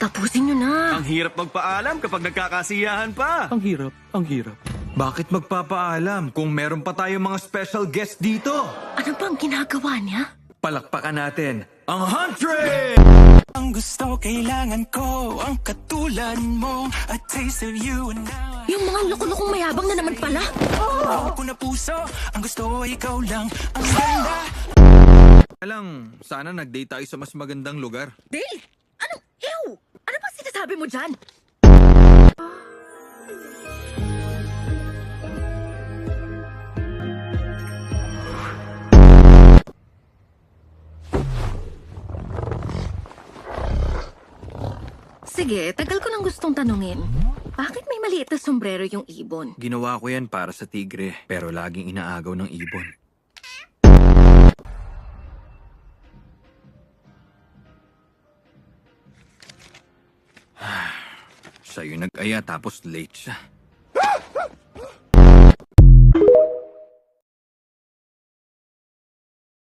Tapusin nyo na. Ang hirap magpaalam kapag nagkakasiyahan pa. Ang hirap, ang hirap. Bakit magpapaalam kung meron pa tayong mga special guest dito? Ano bang ginagawa niya? Palakpakan natin ang Hunt Train! Ang gusto, kailangan ko ang katulad mo. A taste of you and now Yung mga loko-lokong mayabang na naman pala. ako na puso. Ang gusto, ikaw lang. Ang ganda. Alang, sana nag-date tayo sa mas magandang lugar. Dale! Anong ew? Ano ba sinasabi mo dyan? Sige, tagal ko nang gustong tanungin. Bakit may maliit na sombrero yung ibon? Ginawa ko yan para sa tigre, pero laging inaagaw ng ibon. Siya yung nag-aya tapos late siya.